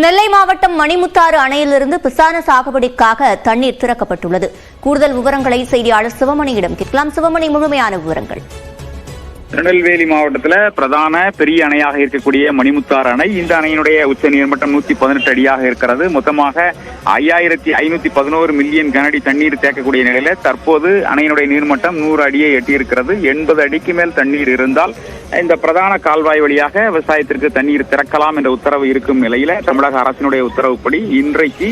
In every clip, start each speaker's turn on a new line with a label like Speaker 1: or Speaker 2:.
Speaker 1: நெல்லை மாவட்டம் மணிமுத்தாறு அணையிலிருந்து பிசான சாகுபடிக்காக தண்ணீர் திறக்கப்பட்டுள்ளது. கூடுதல் விவரங்களை செய்தியாளர் சிவமணியிடம் கேட்கலாம். சிவமணி, முழுமையான விவரங்கள்.
Speaker 2: திருநெல்வேலி மாவட்டத்தில் பிரதான பெரிய அணையாக இருக்கக்கூடிய மணிமுத்தாறு அணை, இந்த அணையினுடைய உச்ச நீர்மட்டம் 118 அடியாக இருக்கிறது. மொத்தமாக 5511 மில்லியன் கனஅடி தண்ணீர் தேக்கக்கூடிய நிலையில தற்போது அணையினுடைய நீர்மட்டம் 100 அடியை எட்டியிருக்கிறது. 80 அடிக்கு மேல் தண்ணீர் இருந்தால் இந்த பிரதான கால்வாய் வழியாக விவசாயத்திற்கு தண்ணீர் திறக்கலாம் என்ற உத்தரவு இருக்கும் நிலையில தமிழக அரசினுடைய உத்தரவுப்படி இன்றைக்கு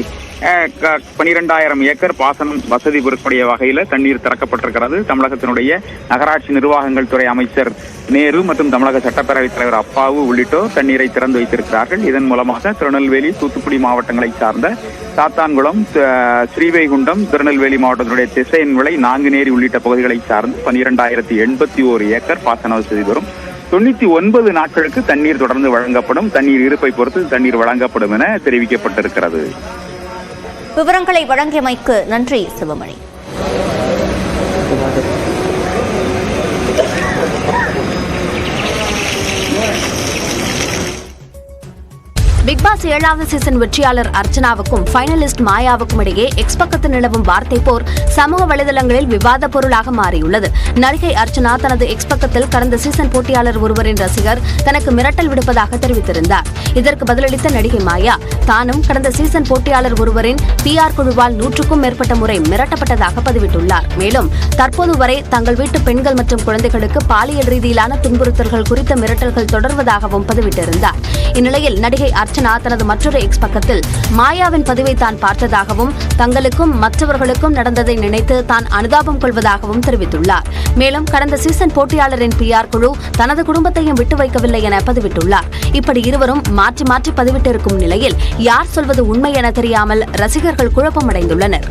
Speaker 2: 12,000 ஏக்கர் பாசனம் வசதி பெறக்கூடிய வகையில தண்ணீர் திறக்கப்பட்டிருக்கிறது. தமிழகத்தினுடைய நகராட்சி நிர்வாகங்கள் துறை அமைச்சர் நேரு மற்றும் தமிழக சட்டப்பேரவைத் தலைவர் அப்பாவு உள்ளிட்டோர் தண்ணீரை திறந்து வைத்திருக்கிறார்கள். இதன் மூலமாக திருநெல்வேலி, தூத்துக்குடி மாவட்டங்களை சார்ந்த சாத்தான்குளம், ஸ்ரீவைகுண்டம், திருநெல்வேலி மாவட்டத்தினுடைய திசையன்விளை, நாங்குநேரி உள்ளிட்ட பகுதிகளை சார்ந்து 12,081 ஏக்கர் பாசன வசதி பெறும். 99 நாட்களுக்கு தண்ணீர் தொடர்ந்து வழங்கப்படும். தண்ணீர் இருப்பை பொறுத்து தண்ணீர் வழங்கப்படும் என தெரிவிக்கப்பட்டிருக்கிறது.
Speaker 1: விவரங்களை வழங்கியமைக்கு நன்றி சிவமணி.
Speaker 3: பிக் பாஸ் 7வது சீசன் வெற்றியாளர் அர்ச்சனாவுக்கும் ஃபைனலிஸ்ட் மாயாவுக்கும் இடையே எக்ஸ் பக்கத்தில் நிலவும் வார்த்தை போர் சமூக வலைதளங்களில் விவாத பொருளாக மாறியுள்ளது. நடிகை அர்ச்சனா தனது எக்ஸ் பக்கத்தில் கடந்த சீசன் போட்டியாளர் ஒருவரின் ரசிகர் தனக்கு மிரட்டல் விடுப்பதாக தெரிவித்திருந்தார். இதற்கு பதிலளித்த நடிகை மாயா, தானும் கடந்த சீசன் போட்டியாளர் ஒருவரின் PR குழுவால் 100க்கும் மேற்பட்ட முறை மிரட்டப்பட்டதாக பதிவிட்டுள்ளார். மேலும் தற்போது வரை தங்கள் வீட்டு பெண்கள் மற்றும் குழந்தைகளுக்கு பாலியல் ரீதியிலான துன்புறுத்தல்கள் குறித்த மிரட்டல்கள் தொடர்வதாகவும் பதிவிட்டிருந்தார். இந்நிலையில் நடிகை அர்ச்சனா தனது மற்றொரு எக்ஸ் பக்கத்தில் மாயாவின் பதிவை தான் பார்த்ததாகவும் தங்களுக்கும் மற்றவர்களுக்கும் நடந்ததை நினைத்து தான் அனுதாபம் கொள்வதாகவும் தெரிவித்துள்ளார். மேலும் கடந்த சீசன் போட்டியாளரின் PR குழு தனது குடும்பத்தையும் விட்டு வைக்கவில்லை என பதிவிட்டுள்ளார். இப்படி இருவரும் மாற்றி மாற்றி பதிவிட்டிருக்கும் நிலையில் யார் சொல்வது உண்மை என தெரியாமல் ரசிகர்கள் குழப்பமடைந்துள்ளனர்.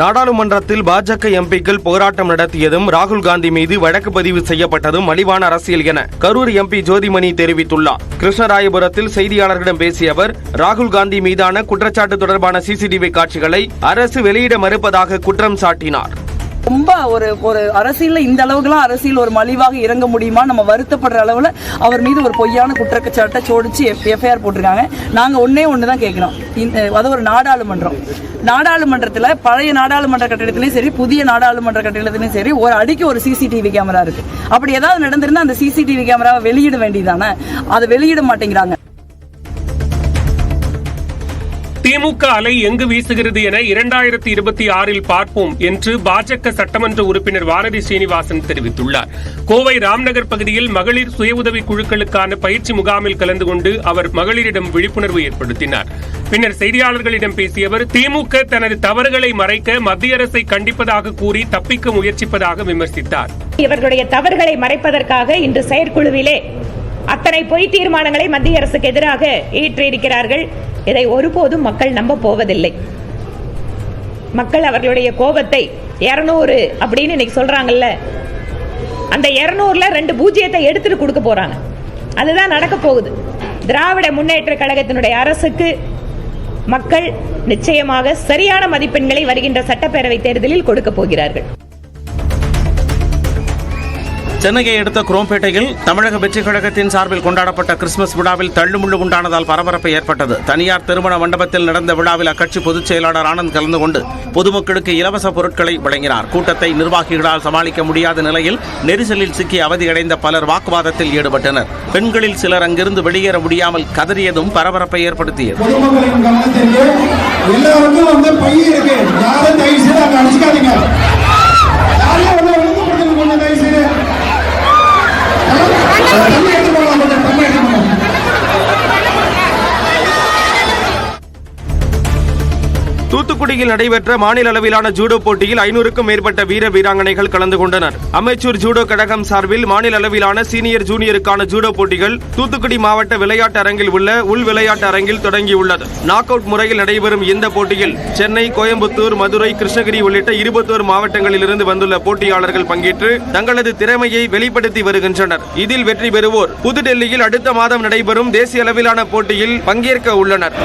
Speaker 4: நாடாளுமன்றத்தில் பாஜக எம்பிக்கள் போராட்டம் நடத்தியதும் ராகுல் காந்தி மீது வழக்கு பதிவு செய்யப்பட்டதும் மலிவான அரசியல் என கரூர் MP ஜோதிமணி தெரிவித்துள்ளார். கிருஷ்ணராயபுரத்தில் செய்தியாளர்களிடம் பேசிய அவர், ராகுல் காந்தி மீதான குற்றச்சாட்டு தொடர்பான CCTV காட்சிகளை அரசு வெளியிட மறுப்பதாக குற்றம் சாட்டினார்.
Speaker 5: ரொம்ப ஒரு அரசியல்ல இந்த அளவுக்குலாம் அரசியல் ஒரு மலிவாக இறங்க முடியுமா? நம்ம வருத்தப்படுற அளவுல அவர் மீது ஒரு பொய்யான குற்றச்சாட்டை சோடிச்சு FIR போட்டிருக்காங்க. நாங்க ஒண்ணுதான் கேட்கிறோம். அது ஒரு நாடாளுமன்றத்தில் பழைய நாடாளுமன்ற கட்டிடத்திலையும் சரி, புதிய நாடாளுமன்ற கட்டிடத்திலையும் சரி, ஒரு அடிக்கு ஒரு CCTV கேமரா இருக்கு. அப்படி ஏதாவது நடந்திருந்தா அந்த CCTV கேமராவை வெளியிட வேண்டியதானே? அதை வெளியிட மாட்டேங்கிறாங்க.
Speaker 6: திமுக அலை எங்கு வீசுகிறது என 2026 பார்ப்போம் என்று பாஜக சட்டமன்ற உறுப்பினர் வானதி சீனிவாசன் தெரிவித்துள்ளார். கோவை ராம்நகர் பகுதியில் மகளிர் சுய உதவி குழுக்களுக்கான பயிற்சி முகாமில் கலந்து கொண்டு அவர் மகளிரிடம் விழிப்புணர்வு ஏற்படுத்தினார். பின்னர் செய்தியாளர்களிடம் பேசிய அவர், திமுக தனது தவறுகளை மறைக்க மத்திய அரசை கண்டிப்பதாக கூறி தப்பிக்க முயற்சிப்பதாக விமர்சித்தார்.
Speaker 7: இவர்களுடைய தவறுகளை மறைப்பதற்காக இன்று செயற்குழுவிலே அத்தனை பொய் தீர்மானங்களை மத்திய அரசுக்கு எதிராக ஏற்றிருக்கிறார்கள். இதை ஒருபோதும் மக்கள் நம்ப போவதில்லை. மக்கள் அவர்களுடைய கோபத்தை 200 அப்படின்னு இன்னைக்கு சொல்றாங்கல்ல, அந்த 200ல 2 பூஜ்ஜியத்தை எடுத்துட்டு கொடுக்க போறாங்க. அதுதான் நடக்க போகுது. திராவிட முன்னேற்ற கழகத்தினுடைய அரசுக்கு மக்கள் நிச்சயமாக சரியான மதிப்பெண்களை வருகின்ற சட்டப்பேரவை தேர்தலில் கொடுக்க போகிறார்கள்.
Speaker 4: சென்னையை அடுத்த குரோம்பேட்டையில் தமிழக வெற்றிக் கழகத்தின் சார்பில் கொண்டாடப்பட்ட கிறிஸ்துமஸ் விழாவில் தள்ளுமுள்ளு உண்டானதால் பரபரப்பு ஏற்பட்டது. தனியார் திருமண மண்டபத்தில் நடந்த விழாவில் அக்கட்சி பொதுச் செயலாளர் ஆனந்த் கலந்து கொண்டு பொதுமக்களுக்கு இலவச பொருட்களை வழங்கினார். கூட்டத்தை நிர்வாகிகளால் சமாளிக்க முடியாத நிலையில் நெரிசலில் சிக்கி அவதியடைந்த பலர் வாக்குவாதத்தில் ஈடுபட்டனர். பெண்களில் சிலர் அங்கிருந்து வெளியேற முடியாமல் கதறியதும் பரபரப்பை ஏற்படுத்தியது. தூத்துக்குடியில் நடைபெற்ற மாநில அளவிலான ஜூடோ போட்டியில் 500க்கும் மேற்பட்ட வீர வீராங்கனைகள் கலந்து கொண்டனர். அமைச்சூர் ஜூடோ கழகம் சார்பில் மாநில அளவிலான சீனியர் ஜூனியருக்கான ஜூடோ போட்டிகள் தூத்துக்குடி மாவட்ட விளையாட்டு அரங்கில் உள்ள உள் விளையாட்டு அரங்கில் தொடங்கியுள்ளது. நாக் அவுட் முறையில் நடைபெறும் இந்த போட்டியில் சென்னை, கோயம்புத்தூர், மதுரை, கிருஷ்ணகிரி உள்ளிட்ட 21 மாவட்டங்களிலிருந்து வந்துள்ள போட்டியாளர்கள் பங்கேற்று தங்களது திறமையை வெளிப்படுத்தி வருகின்றனர். இதில் வெற்றி பெறுவோர் புதுடெல்லியில் அடுத்த மாதம் நடைபெறும் தேசிய அளவிலான போட்டியில் பங்கேற்க உள்ளனர்.